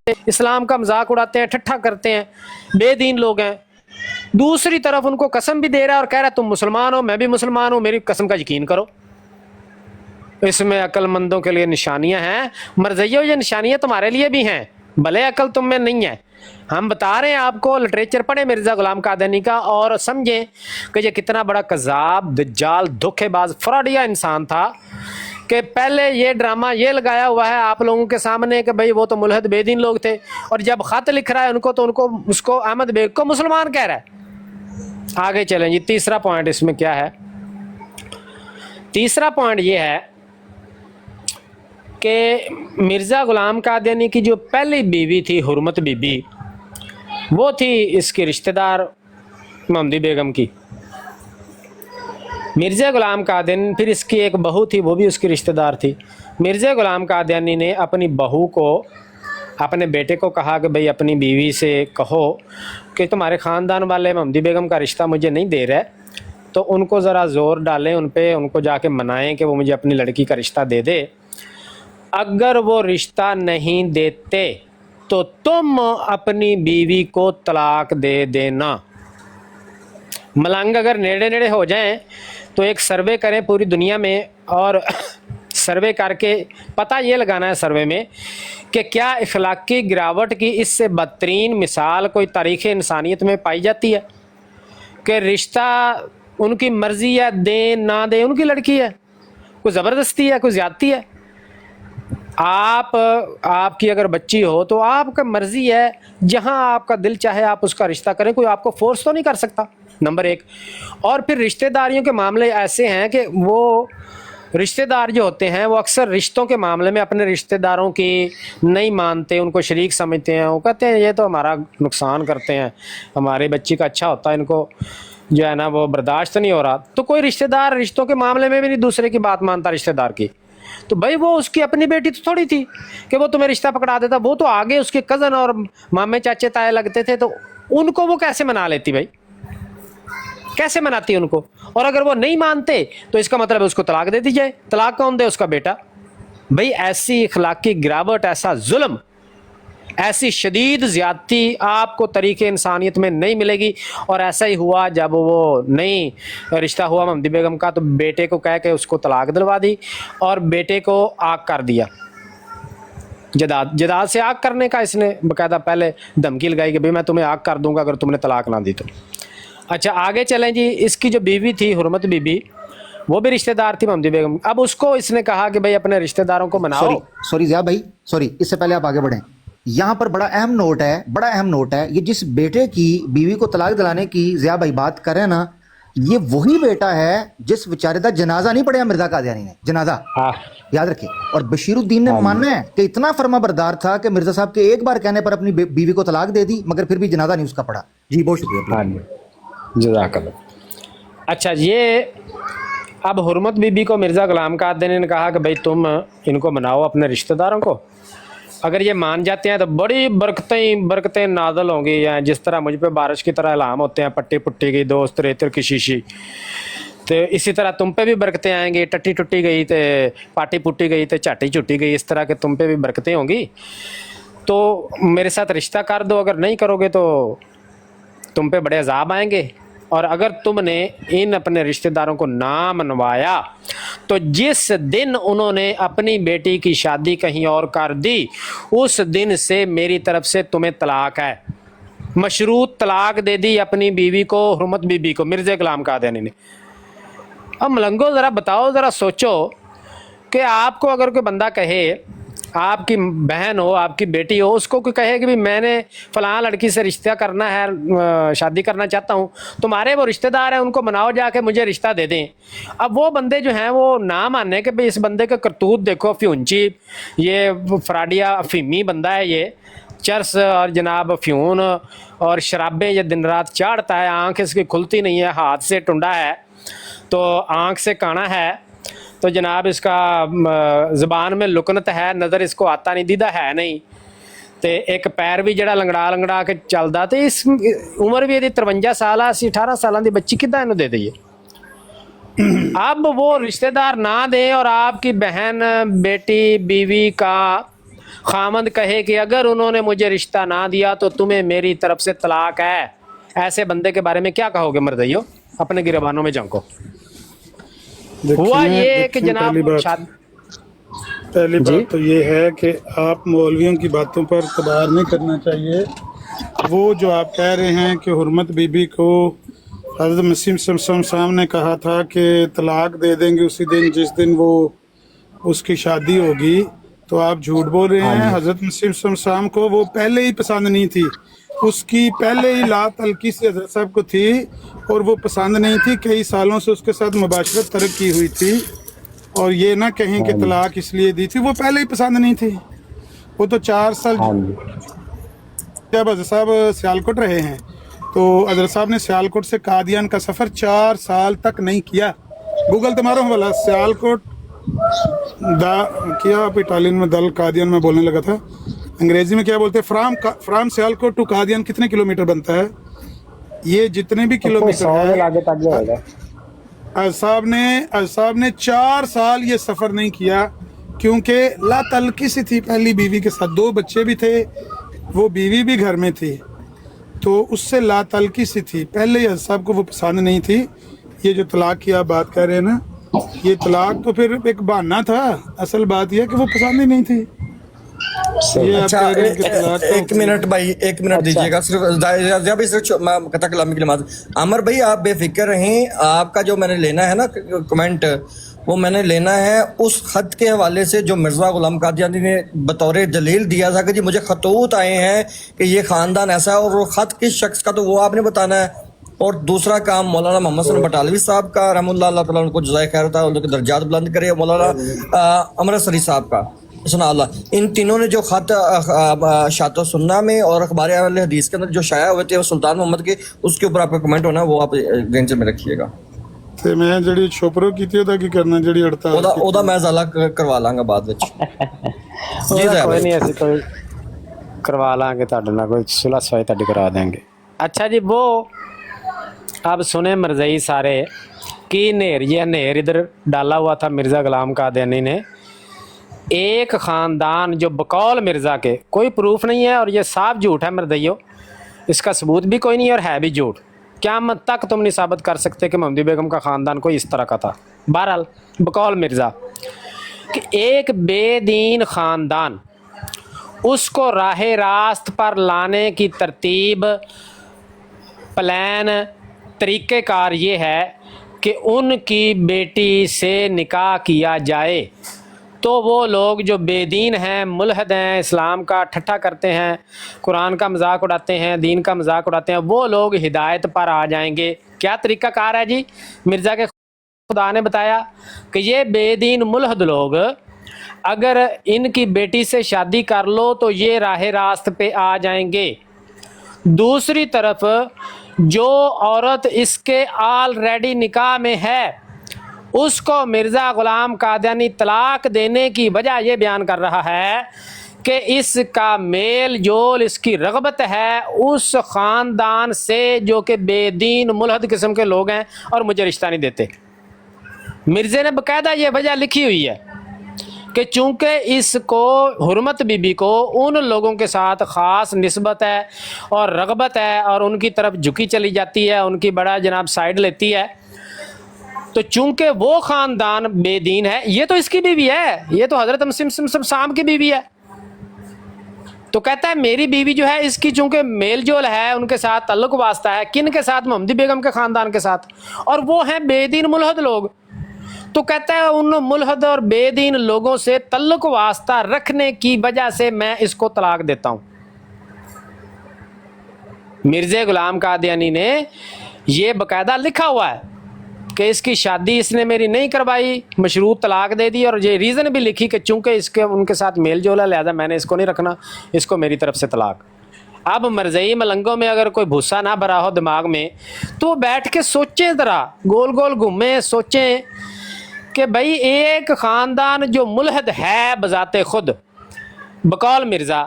اسلام کا مذاق اڑاتے ہیں, ٹھٹھا کرتے ہیں, بے دین لوگ ہیں. دوسری طرف ان کو قسم بھی دے رہا ہے اور کہہ رہا ہے تم مسلمان ہو, میں بھی مسلمان ہوں, میری قسم کا یقین کرو. اس میں عقل مندوں کے لیے نشانیاں ہیں. مرضیو یہ نشانیاں تمہارے لیے بھی ہیں, بھلے عقل تم میں نہیں ہے. ہم بتا رہے ہیں آپ کو, لٹریچر پڑھیں مرزا غلام قادیانی کا اور سمجھیں کہ یہ کتنا بڑا کذاب, دجال, دھوکے باز, فراڈیا انسان تھا کہ پہلے یہ ڈرامہ یہ لگایا ہوا ہے آپ لوگوں کے سامنے کہ بھئی وہ تو ملحد بے دین لوگ تھے, اور جب خط لکھ رہا ہے ان کو تو اس کو احمد بیگ کو مسلمان کہہ رہا ہے. آگے چلیں جی. تیسرا پوائنٹ اس میں کیا ہے؟ تیسرا پوائنٹ یہ ہے کہ مرزا غلام قادیانی کی جو پہلی بیوی تھی حرمت بی بی, وہ تھی اس کی رشتہ دار محمدی بیگم کی. مرزا غلام قادیانی, پھر اس کی ایک بہو تھی, وہ بھی اس کی رشتہ دار تھی. مرزا غلام قادیانی نے اپنی بہو کو, اپنے بیٹے کو کہا کہ بھئی اپنی بیوی سے کہو کہ تمہارے خاندان والے محمدی بیگم کا رشتہ مجھے نہیں دے رہے, تو ان کو ذرا زور ڈالیں ان پہ, ان کو جا کے منائیں کہ وہ مجھے اپنی لڑکی کا رشتہ دے دے. اگر وہ رشتہ نہیں دیتے تو تم اپنی بیوی کو طلاق دے دینا. ملنگ اگر نیڑے نیڑے ہو جائیں تو ایک سروے کریں پوری دنیا میں, اور سروے کر کے پتہ یہ لگانا ہے سروے میں کہ کیا اخلاقی گراوٹ کی اس سے بدترین مثال کوئی تاریخ انسانیت میں پائی جاتی ہے کہ رشتہ ان کی مرضی ہے, دیں نہ دیں ان کی لڑکی ہے, کوئی زبردستی ہے, کوئی زیادتی ہے. آپ کی اگر بچی ہو تو آپ کا مرضی ہے, جہاں آپ کا دل چاہے آپ اس کا رشتہ کریں, کوئی آپ کو فورس تو نہیں کر سکتا, نمبر ایک. اور پھر رشتہ داریوں کے معاملے ایسے ہیں کہ وہ رشتہ دار جو ہوتے ہیں وہ اکثر رشتوں کے معاملے میں اپنے رشتہ داروں کی نہیں مانتے, ان کو شریک سمجھتے ہیں. وہ کہتے ہیں یہ تو ہمارا نقصان کرتے ہیں, ہماری بچی کا اچھا ہوتا ہے, ان کو جو ہے نا وہ برداشت نہیں ہو رہا. تو کوئی رشتہ دار رشتوں کے معاملے میں بھی نہیں دوسرے کی بات مانتا رشتہ دار کی. تو بھائی وہ اس کی اپنی بیٹی تو تھوڑی تھی کہ وہ تمہیں رشتہ پکڑا دیتا, وہ تو آگے اس کے کزن اور مامے چاچے تائے لگتے تھے, تو ان کو وہ کیسے منا لیتی بھائی, کیسے مناتی ان کو؟ اور اگر وہ نہیں مانتے تو اس کا مطلب ہے اس کو طلاق دے دی جائے. طلاق کون دے؟ اس کا بیٹا. بھائی ایسی اخلاقی گراوٹ, ایسا ظلم, ایسی شدید زیادتی آپ کو طریق انسانیت میں نہیں ملے گی. اور ایسا ہی ہوا جب وہ نہیں رشتہ ہوا محمدی بیگم کا, تو بیٹے کو کہہ کے اس کو طلاق دلوا دی اور بیٹے کو آگ کر دیا. جداد سے آگ کرنے کا اس نے باقاعدہ پہلے دھمکی لگائی کہ بھئی میں تمہیں آگ کر دوں گا اگر تم نے طلاق نہ دی تو. اچھا آگے چلیں جی. اس کی جو بیوی تھی حرمت بی بی, وہ بھی رشتہ دار تھی محمدی بیگم. اب اس کو اس نے کہا کہ بھئی اپنے رشتہ داروں کو مناؤ. سوری ضیاء بھائی, سوری, اس سے پہلے آپ آگے بڑھیں. یہاں پر بڑا اہم نوٹ ہے, یہ جس بیٹے کی بیوی کو طلاق دلانے کی ضیاء بھائی بات کر رہے ہیں نا, یہ وہی بیٹا ہے جس بیچارے کا جنازہ نہیں پڑھا مرزا قادیانی نے, جنازہ یاد رکھیں. اور بشیر الدین نے ماننا ہے کہ اتنا فرما بردار تھا کہ مرزا صاحب کے ایک بار کہنے پر اپنی بیوی کو طلاق دے دی, مگر پھر بھی جنازہ نہیں اس کا پڑھا. جی بہت شکریہ. جزاک اللہ. اچھا یہ اب حرمت بی بی کو مرزا غلام قادیانی نے کہا کہ بھئی تم ان کو مناؤ اپنے رشتہ داروں کو, اگر یہ مان جاتے ہیں تو بڑی برکتیں نازل ہوں گی, یا جس طرح مجھ پہ بارش کی طرح الہام ہوتے ہیں, پٹی پٹی گئی دوست ریتر کی شیشی, تو اسی طرح تم پہ بھی برکتیں آئیں گی. ٹٹی ٹٹی گئی تو پاٹی پٹی گئی تو چاٹی چٹی گئی, اس طرح کہ تم پہ بھی برکتیں ہوں گی. تو میرے ساتھ رشتہ کر دو, اگر نہیں کرو گے تو تم پہ بڑے عذاب آئیں گے. اور اگر تم نے ان اپنے رشتہ داروں کو نہ منوایا تو جس دن انہوں نے اپنی بیٹی کی شادی کہیں اور کر دی, اس دن سے میری طرف سے تمہیں طلاق ہے. مشروط طلاق دے دی اپنی بیوی کو, حرمت بی بی کو, مرزا غلام قادیانی نے. اب ملنگو ذرا بتاؤ, ذرا سوچو کہ آپ کو اگر کوئی بندہ کہے, آپ کی بہن ہو, آپ کی بیٹی ہو, اس کو کوئی کہے کہ بھی میں نے فلاں لڑکی سے رشتہ کرنا ہے, شادی کرنا چاہتا ہوں, تمہارے وہ رشتہ دار ہیں ان کو مناؤ جا کے مجھے رشتہ دے دیں. اب وہ بندے جو ہیں وہ نہ مانے کہ بھئی اس بندے کا کرتوت دیکھو, فیونچی, یہ فراڈیا افیمی بندہ ہے, یہ چرس اور جناب فیون اور شرابیں یہ دن رات چاڑتا ہے, آنکھ اس کی کھلتی نہیں ہے, ہاتھ سے ٹنڈا ہے تو آنکھ سے کانا ہے, تو جناب اس کا زبان میں لکنت ہے, نظر اس کو آتا نہیں, دیدہ ہے نہیں, تے ایک پیر بھی جڑا لنگڑا کے چلدا, تے اس عمر بھی 53 سال, 18 سالوں دی بچی کداں اینو دے دئیے. اب وہ رشتہ دار نہ دیں اور آپ کی بہن, بیٹی, بیوی کا خامند کہے کہ اگر انہوں نے مجھے رشتہ نہ دیا تو تمہیں میری طرف سے طلاق ہے، ایسے بندے کے بارے میں کیا کہو گے مرزائیو اپنے گریبانوں میں جھونکو؟ ہوا یہ کہ جناب پہلی جی بات تو یہ ہے کہ آپ مولویوں کی باتوں پر اعتبار نہیں کرنا چاہیے. وہ جو آپ کہہ رہے ہیں کہ حرمت بی بی کو حضرت مسیح صلی اللہ علیہ وسلم نے کہا تھا کہ طلاق دے دیں گے اسی دن جس دن وہ اس کی شادی ہوگی، تو آپ جھوٹ بول رہے ہیں. حضرت مسیح صلی اللہ علیہ وسلم کو وہ پہلے ہی پسند نہیں تھی، اس کی پہلے ہی لا تلقی سے حضرت صاحب کو تھی اور وہ پسند نہیں تھی. کئی سالوں سے اس کے ساتھ مباشرت ترک کی ہوئی تھی، اور یہ نہ کہیں کہ طلاق اس لیے دی تھی، وہ پہلے ہی پسند نہیں تھی. وہ تو 4 سال جب حضرت صاحب سیالکوٹ رہے ہیں تو حضرت صاحب نے سیالکوٹ سے قادیان کا سفر 4 سال تک نہیں کیا. گوگل تمہارا والا سیالکوٹ دا کیا، آپ اٹالین میں دل قادیان میں بولنے لگا تھا، انگریزی میں کیا بولتے ہیں؟ فرام سیالکوٹ ٹو قادیان کتنے کلومیٹر بنتا ہے؟ یہ جتنے بھی کلومیٹر ہے، صاحب نے 4 سال یہ سفر نہیں کیا، کیونکہ لا تلقی سی تھی پہلی بیوی کے ساتھ، 2 بچے بھی تھے، وہ بیوی بھی گھر میں تھی، تو اس سے لا تلقی سی تھی. پہلے ہی صاحب کو وہ پسند نہیں تھی. یہ جو طلاق کی آپ بات کہہ رہے ہیں نا، یہ طلاق تو پھر ایک بہانہ تھا، اصل بات یہ ہے کہ وہ پسند ہی نہیں تھی. یہ آپ اچھا کہہ رہے ہیں کہ طلاق تو ایک منٹ بھائی، ایک منٹ دیجیے گا صرف قطع کلامی کی نماز. عامر بھائی آپ بے فکر رہیں، آپ کا جو میں نے لینا ہے نا کمنٹ، وہ میں نے لینا ہے اس خط کے حوالے سے جو مرزا غلام قادیانی نے بطور دلیل دیا تھا کہ جی مجھے خطوط آئے ہیں کہ یہ خاندان ایسا ہے، اور وہ خط کس شخص کا تو وہ آپ نے بتانا ہے. اور دوسرا کام مولانا محمد صلی بٹالوی صاحب کا رحم اللہ تعالیٰ ان کو جزائے خیر ہوتا ہے، ان کے درجات بلند کرے، مولانا امرتسری صاحب کا سنا اللہ، ان تینوں نے جو خط شات و سنہ میں اور اخبار اہل حدیث کے اندر جو شائع ہوئے تھے سلطان محمد کے، اس کے اوپر آپ کا کمنٹ ہونا وہ آپ ذہن میں رکھیے گا. تے میں جڑی چھوپرو کیتی ہوتا کی کرنا جڑی ہڑتال ਉਹਦਾ ਮੈਂ ਜ਼ਾਲਾ ਕਰਵਾ ਲਾਂਗਾ ਬਾਅਦ ਵਿੱਚ. کوئی نہیں ایسی کوئی کروا لیں گے تہاڈے نال، کوئی صلح صفائی تہاڈی کرا دیں گے. اچھا جی، وہ اب سنیں مرزائی سارے کی نیر، یہ نیر ادھر ڈالا ہوا تھا مرزا غلام قادیانی نے. ایک خاندان جو بقول مرزا کے کوئی پروف نہیں ہے، اور یہ صاف جھوٹ ہے مردیو، اس کا ثبوت بھی کوئی نہیں ہے اور ہے بھی جھوٹ. قیامت تک تم نہیں ثابت کر سکتے کہ محمدی بیگم کا خاندان کوئی اس طرح کا تھا. بہرحال بقول مرزا کہ ایک بے دین خاندان، اس کو راہ راست پر لانے کی ترتیب، پلان، طریقہ کار یہ ہے کہ ان کی بیٹی سے نکاح کیا جائے. تو وہ لوگ جو بے دین ہیں، ملحد ہیں، اسلام کا ٹھٹھا کرتے ہیں، قرآن کا مذاق اڑاتے ہیں، دین کا مذاق اڑاتے ہیں، وہ لوگ ہدایت پر آ جائیں گے. کیا طریقہ کار ہے جی؟ مرزا کے خدا نے بتایا کہ یہ بے دین ملحد لوگ اگر ان کی بیٹی سے شادی کر لو تو یہ راہ راست پہ آ جائیں گے. دوسری طرف جو عورت اس کے آلریڈی نکاح میں ہے، اس کو مرزا غلام قادیانی طلاق دینے کی وجہ یہ بیان کر رہا ہے کہ اس کا میل جول، اس کی رغبت ہے اس خاندان سے جو کہ بے دین ملحد قسم کے لوگ ہیں اور مجھے رشتہ نہیں دیتے. مرزا نے باقاعدہ یہ وجہ لکھی ہوئی ہے کہ چونکہ اس کو حرمت بی بی کو ان لوگوں کے ساتھ خاص نسبت ہے اور رغبت ہے اور ان کی طرف جھکی چلی جاتی ہے، ان کی بڑا جناب سائیڈ لیتی ہے، تو چونکہ وہ خاندان بے دین ہے، یہ تو اس کی بیوی ہے، یہ تو حضرت مسیح شام کی بیوی ہے، تو کہتا ہے میری بیوی جو ہے اس کی چونکہ میل جول ہے، ان کے ساتھ تعلق واسطہ ہے، کن کے ساتھ؟ محمدی بیگم کے خاندان کے ساتھ، اور وہ ہیں بے دین ملحد لوگ. تو کہتا ہے ان ملحد اور بے دین لوگوں سے تعلق واسطہ رکھنے کی وجہ سے میں اس کو طلاق دیتا ہوں. مرزا غلام قادیانی نے یہ باقاعدہ لکھا ہوا ہے کہ اس کی شادی اس نے میری نہیں کروائی، مشروط طلاق دے دی، اور یہ ریزن بھی لکھی کہ چونکہ اس کے ان کے ساتھ میل جول ہے لہذا میں نے اس کو نہیں رکھنا، اس کو میری طرف سے طلاق. اب مرزئی ملنگوں میں اگر کوئی بھوسا نہ بھرا ہو دماغ میں تو بیٹھ کے سوچیں، ذرا گول گول گھومیں، سوچیں کہ بھائی ایک خاندان جو ملحد ہے بذات خود، بقول مرزا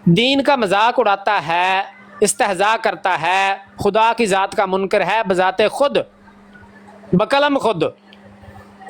دین کا مذاق اڑاتا ہے، استہزاء کرتا ہے، خدا کی ذات کا منکر ہے بذات خود، بقلم خود،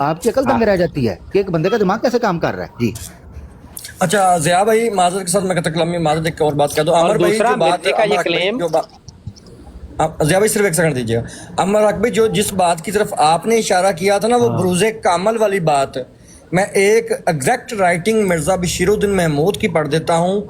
آپ کی عقل دنگ رہ جاتی ہے کہ ایک بندے کا دماغ کیسے کام کر رہا ہے. جی اچھا ضیاء بھائی معذرت کے ساتھ میں قطع کلامی معذرت ایک اور بات کہہ دو. اور عمر بھائی دوسرا جو بات مرزے کا یہ کلیم، ضیاء بھائی صرف ایک سیکنڈ دیجیے گا. عمر حق بھائی جو جس بات کی طرف آپ نے اشارہ کیا تھا نا وہ بروز کامل والی بات، میں ایک ایگزیکٹ رائٹنگ مرزا بشیر الدین محمود کی پڑھ دیتا ہوں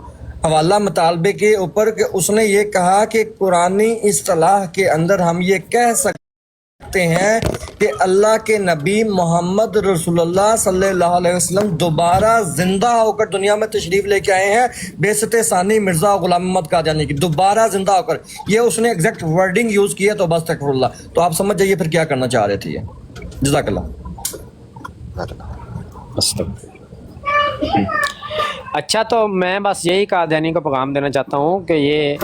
حوالہ مطالبے کے اوپر کہ اس نے یہ کہا کہ قرآنی اصطلاح کے اندر ہم یہ کہہ سکتے ہیں کہ اللہ کے نبی محمد رسول اللہ صلی اللہ علیہ وسلم دوبارہ زندہ ہو کر دنیا میں تشریف لے کے آئے ہیں بعثت ثانی مرزا غلام محمد قادیانی کی، دوبارہ زندہ ہو کر. یہ اس نے ایگزیکٹ ورڈنگ یوز کی ہے. تو بس استغفر اللہ. تو آپ سمجھ جائیے پھر کیا کرنا چاہ رہے تھے. یہ جزاک اللہ. اچھا تو میں بس یہی قادیانی کو پیغام دینا چاہتا ہوں کہ یہ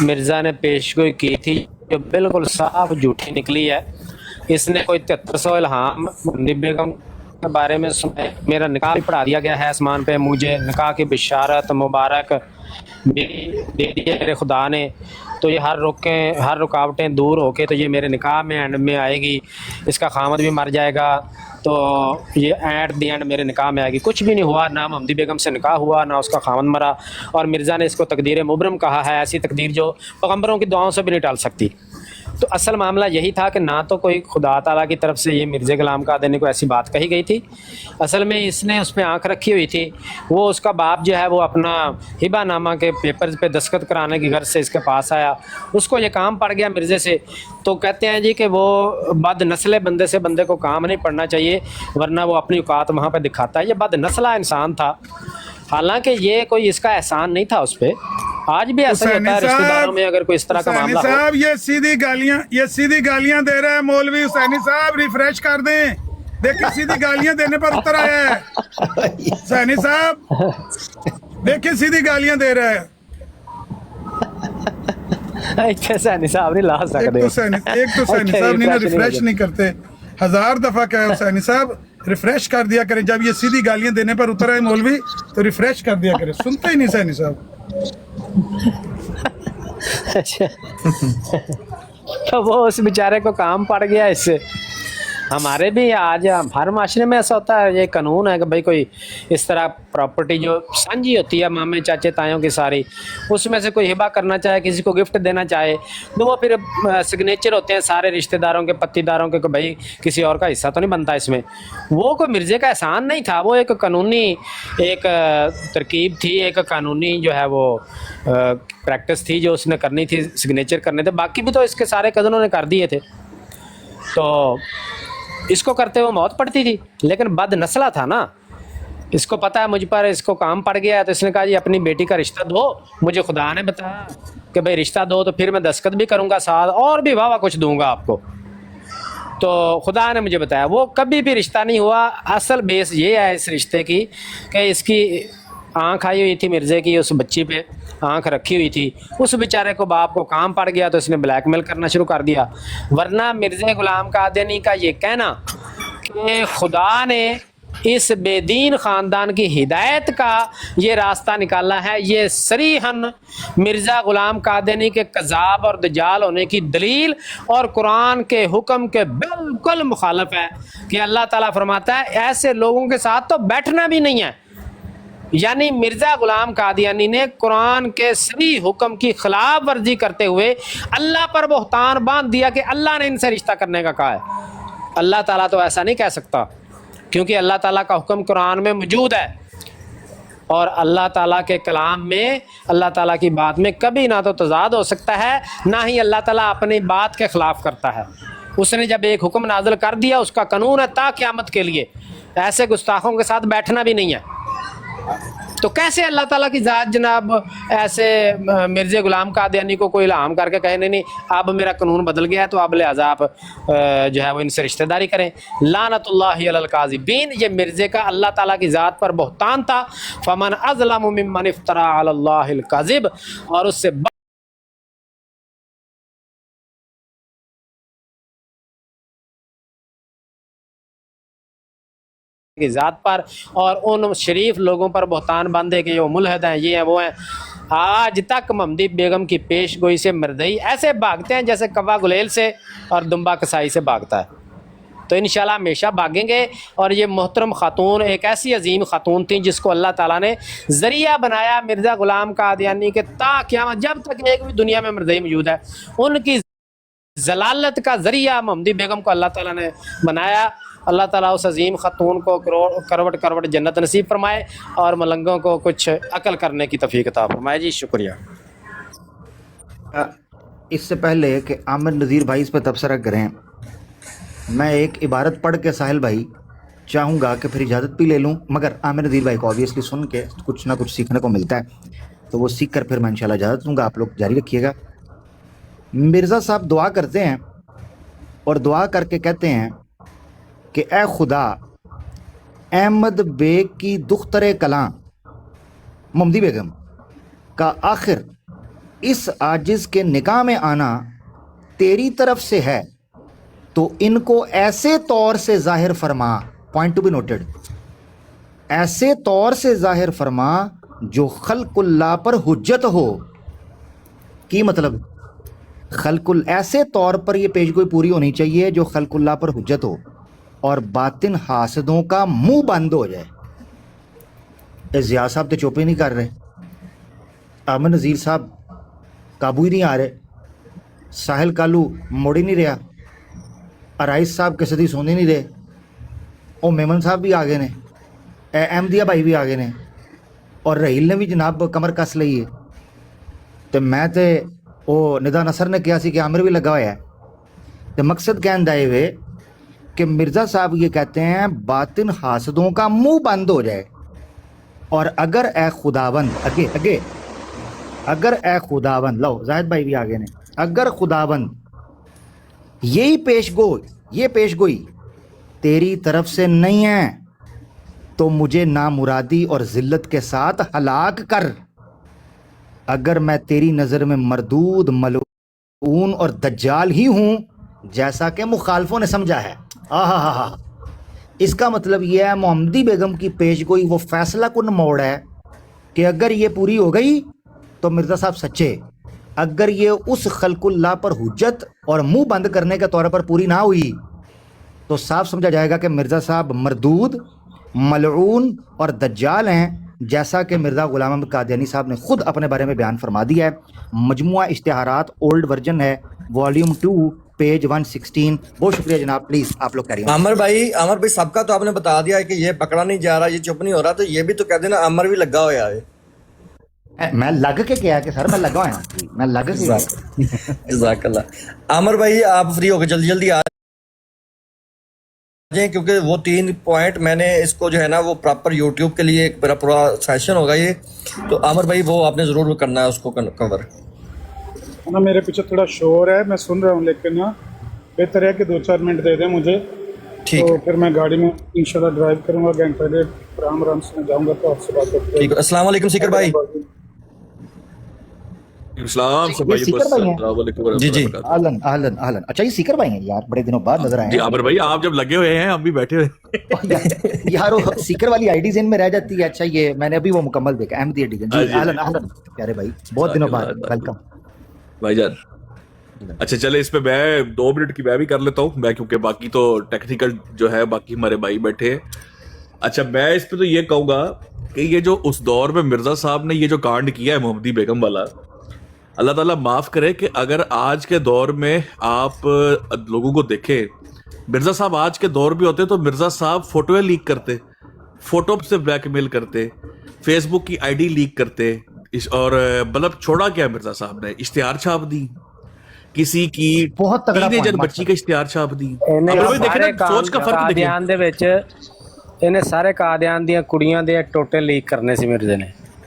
مرزا نے پیش گوئی کی تھی جو بالکل صاف جھوٹی نکلی ہے. اس نے کوئی 7300 الہام ممدی بیگم کے بارے میں سنا. میرا نکاح بھی پڑھا دیا گیا ہے آسمان پہ، مجھے نکاح کی بشارت مبارک دے دیے میرے خدا نے. تو یہ ہر رکاوٹیں دور ہو کے تو یہ میرے نکاح میں اینڈ میں آئے گی. اس کا خامد بھی مر جائے گا تو یہ ایٹ دی اینڈ میرے نکاح میں آئے گی. کچھ بھی نہیں ہوا، نہ ممدی بیگم سے نکاح ہوا، نہ اس کا خامد مرا. اور مرزا نے اس کو تقدیر مبرم کہا ہے، ایسی تقدیر جو پیغمبروں کی دعاؤں سے بھی نہیں ٹال سکتی. تو اصل معاملہ یہی تھا کہ نہ تو کوئی خدا تعالیٰ کی طرف سے یہ مرزا غلام قادیانی کو ایسی بات کہی گئی تھی. اصل میں اس نے اس پہ آنکھ رکھی ہوئی تھی. وہ اس کا باپ جو ہے وہ اپنا ہبہ نامہ کے پیپرز پہ دستخط کرانے کی غرض سے اس کے پاس آیا. اس کو یہ کام پڑ گیا مرزے سے. تو کہتے ہیں جی کہ وہ بد نسل بندے سے بندے کو کام نہیں پڑنا چاہیے ورنہ وہ اپنی اوقات وہاں پہ دکھاتا ہے. یہ بد نسلہ انسان تھا، حالانکہ یہ کوئی اس کا احسان نہیں تھا اس پہ. آج بھی ایسا ہی ہوتا ہے رشتہ داروں میں اگر کوئی اس طرح کا معاملہ ہو. صاحب یہ سیدھی گالیاں دے رہا ہے مولوی حسینی صاحب. ریفریش کر دیں، دیکھیں سیدھی گالیاں دینے پر اتر آیا ہے حسینی صاحب. دیکھیں سیدھی گالیاں دے رہا ہے. حسینی صاحب نہیں لا سکتے. ایک تو حسینی صاحب نہیں ریفریش نہیں کرتے. 1000 دفعہ کہا حسینی صاحب ریفریش کر دیا کریں. جب یہ سیدھی گالیاں دینے پر اتر آئے مولوی تو ریفریش کر دیا کریں. سنتے ہی نہیں حسینی صاحب. تو وہ اس بیچارے کو کام پڑ گیا اس سے. ہمارے بھی آج ہر معاشرے میں ایسا ہوتا ہے. یہ قانون ہے کہ بھائی کوئی اس طرح پراپرٹی جو سانجھی ہوتی ہے مامے چاچے تایوں کی ساری، اس میں سے کوئی ہبہ کرنا چاہے، کسی کو گفٹ دینا چاہے تو وہ پھر سگنیچر ہوتے ہیں سارے رشتہ داروں کے پتی داروں کے کہ بھائی کسی اور کا حصہ تو نہیں بنتا اس میں. وہ کوئی مرزے کا احسان نہیں تھا، وہ ایک قانونی ایک ترکیب تھی، ایک قانونی جو ہے وہ پریکٹس تھی جو اس نے کرنی تھی، سگنیچر کرنے تھے. باقی بھی تو اس کے سارے کزنوں نے کر دیے تھے. تو اس کو کرتے ہوئے موت پڑتی تھی، لیکن بد نسلہ تھا نا. اس کو پتہ ہے مجھ پر اس کو کام پڑ گیا ہے تو اس نے کہا جی اپنی بیٹی کا رشتہ دو. مجھے خدا نے بتایا کہ بھائی رشتہ دو تو پھر میں دستخط بھی کروں گا ساتھ اور بھی واہ کچھ دوں گا آپ کو. تو خدا نے مجھے بتایا وہ کبھی بھی رشتہ نہیں ہوا. اصل بیس یہ ہے اس رشتے کی کہ اس کی آنکھ آئی ہوئی تھی مرزے کی، اس بچی پہ آنکھ رکھی ہوئی تھی. اس بیچارے کو باپ کو کام پڑ گیا تو اس نے بلیک میل کرنا شروع کر دیا. ورنہ مرزا غلام قادیانی کا یہ کہنا کہ خدا نے اس بے دین خاندان کی ہدایت کا یہ راستہ نکالا ہے، یہ صریحاً مرزا غلام قادیانی کے کذاب اور دجال ہونے کی دلیل اور قرآن کے حکم کے بالکل مخالف ہے. کہ اللہ تعالیٰ فرماتا ہے ایسے لوگوں کے ساتھ تو بیٹھنا بھی نہیں ہے. یعنی مرزا غلام قادیانی نے قرآن کے صریح حکم کی خلاف ورزی کرتے ہوئے اللہ پر بہتان باندھ دیا کہ اللہ نے ان سے رشتہ کرنے کا کہا ہے. اللہ تعالیٰ تو ایسا نہیں کہہ سکتا کیونکہ اللہ تعالیٰ کا حکم قرآن میں موجود ہے اور اللہ تعالیٰ کے کلام میں اللہ تعالیٰ کی بات میں کبھی نہ تو تضاد ہو سکتا ہے نہ ہی اللہ تعالیٰ اپنی بات کے خلاف کرتا ہے. اس نے جب ایک حکم نازل کر دیا اس کا قانون ہے تا قیامت کے لیے. ایسے گستاخوں کے ساتھ بیٹھنا بھی نہیں ہے. تو کیسے اللہ تعالیٰ کی ذات جناب ایسے مرزا غلام قادیانی کو کوئی الہام کر کے کہے نہیں اب میرا قانون بدل گیا ہے تو اب لہٰذا آپ جو ہے وہ ان سے رشتہ داری کریں. لعنت اللہ علی الکاذبین. یہ مرزے کا اللہ تعالیٰ کی ذات پر بہتان تھا. فمن اظلم ممن افترى علی اللہ الکذب. اور اس سے کی ذات پر اور ان شریف لوگوں پر بہتان باندھے کہ وہ ملحد ہیں، یہ ہیں وہ ہیں. آج تک ممدی بیگم کی پیش گوئی سے مردئی ایسے بھاگتے ہیں جیسے کوا گلیل سے اور دمبا کسائی سے بھاگتا ہے. تو انشاءاللہ ہمیشہ بھاگیں گے. اور یہ محترم خاتون ایک ایسی عظیم خاتون تھیں جس کو اللہ تعالیٰ نے ذریعہ بنایا مرزا غلام قادیانی کے تا قیامت جب تک ایک بھی دنیا میں مرزائی موجود ہے ان کی ضلالت کا ذریعہ محمدی بیگم کو اللہ تعالیٰ نے بنایا. اللہ تعالیٰ اس عظیم خاتون کو کروڑ کروڑ جنت نصیب فرمائے اور ملنگوں کو کچھ عقل کرنے کی توفیق عطا فرمائے. جی شکریہ. اس سے پہلے کہ عامر نذیر بھائی اس پہ تبصرہ کریں، میں ایک عبارت پڑھ کے ساحل بھائی چاہوں گا کہ پھر اجازت بھی لے لوں، مگر عامر نذیر بھائی کو آبویسلی سن کے کچھ نہ کچھ سیکھنے کو ملتا ہے تو وہ سیکھ کر پھر میں انشاءاللہ اجازت دوں گا. آپ لوگ جاری رکھیے گا. مرزا صاحب دعا کرتے ہیں اور دعا کر کے کہتے ہیں کہ اے خدا احمد بیگ کی دختر کلاں محمدی بیگم کا آخر اس عاجز کے نکاح میں آنا تیری طرف سے ہے تو ان کو ایسے طور سے ظاہر فرما، پوائنٹ ٹو بی نوٹڈ، ایسے طور سے ظاہر فرما جو خلق اللہ پر حجت ہو. کی مطلب خلق ایسے طور پر یہ پیش گوئی پوری ہونی چاہیے جو خلق اللہ پر حجت ہو اور باطن حاسدوں کا منہ بند ہو جائے. ضیاء صاحب تو چوپ ہی نہیں کر رہے، عامر نذیر صاحب قابو ہی نہیں آ رہے، ساحل کالو موڑ ہی نہیں رہا، ارائس صاحب کسی دی سونے نہیں رہے، او میمن صاحب بھی آ گئے نے، اے احمدیہ بھائی بھی آ گئے نے، اور رحیل نے بھی جناب کمر کس لئی ہے. تو میں تے او ندا نصر نے کیا سی کہ عامر بھی لگا ہوا ہے. تو مقصد کہن دائے ہوئے کہ مرزا صاحب یہ کہتے ہیں باطن حاسدوں کا منہ بند ہو جائے، اور اگر اے خداوند اگے اگر اے خداوند، لو زاہد بھائی بھی آگے نے، اگر خداوند یہ پیش گوئی تیری طرف سے نہیں ہے تو مجھے نامرادی اور ذلت کے ساتھ ہلاک کر. اگر میں تیری نظر میں مردود، ملعون اور دجال ہی ہوں جیسا کہ مخالفوں نے سمجھا ہے. اس کا مطلب یہ ہے محمدی بیگم کی پیش گوئی وہ فیصلہ کن موڑ ہے کہ اگر یہ پوری ہو گئی تو مرزا صاحب سچے، اگر یہ اس خلق اللہ پر حجت اور منہ بند کرنے کے طور پر پوری نہ ہوئی تو صاف سمجھا جائے گا کہ مرزا صاحب مردود، ملعون اور دجال ہیں، جیسا کہ مرزا غلام احمد قادیانی صاحب نے خود اپنے بارے میں بیان فرما دیا ہے. مجموعہ اشتہارات اولڈ ورژن ہے، والیوم 2 پیج 116. بہت شکریہ جناب، پلیز آپ لوگ کریے. عامر بھائی سب کا تو آپ نے بتا دیا ہے کہ یہ پکڑا نہیں جا رہا، یہ چپ نہیں ہو رہا، تو یہ بھی تو کہہ دینا عامر بھی لگا ہوا ہے. میں لگ کے کیا کہ سر میں لگا ہوں، میں لگ کے جزاک اللہ. عامر بھائی آپ فری ہو کے جلدی آ جائیں، کیونکہ وہ 3 پوائنٹ میں نے اس کو جو ہے نا وہ پراپر یوٹیوب کے لیے ایک میرا پورا سیشن ہوگا یہ، تو عامر بھائی وہ آپ نے ضرور کرنا ہے اس کو کور. نا میرے پیچھے تھوڑا شور ہے، میں سن رہا ہوں، لیکن نا بہتر ہے کہ 2-4 منٹ دے دیں مجھے، ٹھیک تو پھر میں گاڑی میں انشاءاللہ ڈرائیو کروں گا، گھنٹہ ڈیڑھ آرام سے میں جاؤں گا تو آپ سے بات کرتے ہیں. ٹھیک ہے. السلام علیکم سیکر بھائی. السلام جی اہلن. اچھا یہ سیکر بھائی ہیں یار، بڑے دنوں بعد نظر آئے جی ہیں. عامر بھائی آپ جب لگے ہوئے ہیں ہم بھی بیٹھے ہوئے یار وہ سیکر والی آئی ڈی ذہن میں رہ جاتی ہے. اچھا یہ میں نے ابھی وہ مکمل دیکھا، احمدی ایڈیشن. جی اہلن پیارے بھائی، بہت دنوں بعد ویلکم بھائی جان. اچھا چلے اس پہ میں 2 منٹ کی میں بھی کر لیتا ہوں میں، کیونکہ باقی تو ٹیکنیکل جو ہے باقی ہمارے بھائی بیٹھے ہیں. اچھا میں اس پہ تو یہ کہوں گا کہ یہ جو اس دور میں مرزا صاحب نے یہ جو کانڈ کیا ہے محمدی بیگم والا، اللہ تعالیٰ معاف کرے کہ اگر آج کے دور میں آپ لوگوں کو دیکھیں، مرزا صاحب آج کے دور بھی ہوتے تو مرزا صاحب فوٹویں لیک کرتے، فوٹو سے بلیک میل کرتے، فیس بک کی آئی ڈی لیک کرتے، اور مطلب چھوڑا کیا مرزا صاحب نے؟ اشتہار چھاپ دی، کسی کی بہت تگڑا ٹینیجر بچی کا اشتہار چھاپ دی. سوچ کا فرق دیکھیں، سارے قادیان دیاں کڑیاں دے ٹوٹے لیک کرنے سے مرزے نے.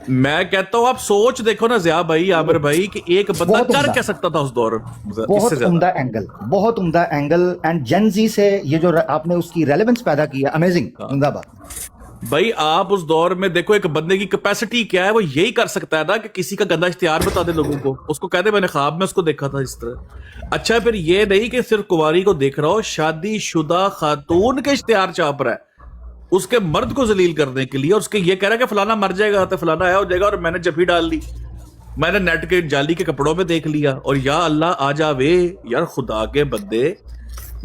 میں کہتا ہوں آپ سوچ دیکھو نا ضیاء بھائی، عامر بھائی، کہ ایک بندہ کر کیا سکتا تھا اس دور. بہت عمدہ اینگل اینڈ جن زی سے یہ جو آپ نے اس کی ریلیونس پیدا کی ہے، امیزنگ. زندہ باد بھائی. آپ اس دور میں دیکھو ایک بندے کی کیپیسٹی کیا ہے، وہ یہی کر سکتا ہے نا کہ کسی کا گندا اشتہار بتا دے لوگوں کو، اس کو کہہ دے میں نے خواب میں اس کو دیکھا تھا اس طرح. اچھا پھر یہ نہیں کہ صرف کنواری کو دیکھ رہا ہو، شادی شدہ خاتون کے اشتہار چھاپ رہا ہے اس کے مرد کو ذلیل کرنے کے لیے، اور اس کے یہ کہہ رہا ہے کہ فلانا مر جائے گا تو فلانا آیا ہو جائے گا، اور میں نے جفی ڈال لی، میں نے نیٹ کے جالی کے کپڑوں میں دیکھ لیا، اور یا اللہ آ جاوے. یار خدا کے بندے،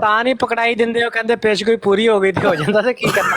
ਤਾਂ ਨਹੀਂ ਪਕੜਾਈ ਦਿੰਦੇ ਹੋ, ਕਹਿੰਦੇ ਪੇਸ਼ ਕੋਈ ਪੂਰੀ ਹੋ ਗਈ ਤੇ ਹੋ ਜਾਂਦਾ ਤੇ ਕੀ ਕਰਨਾ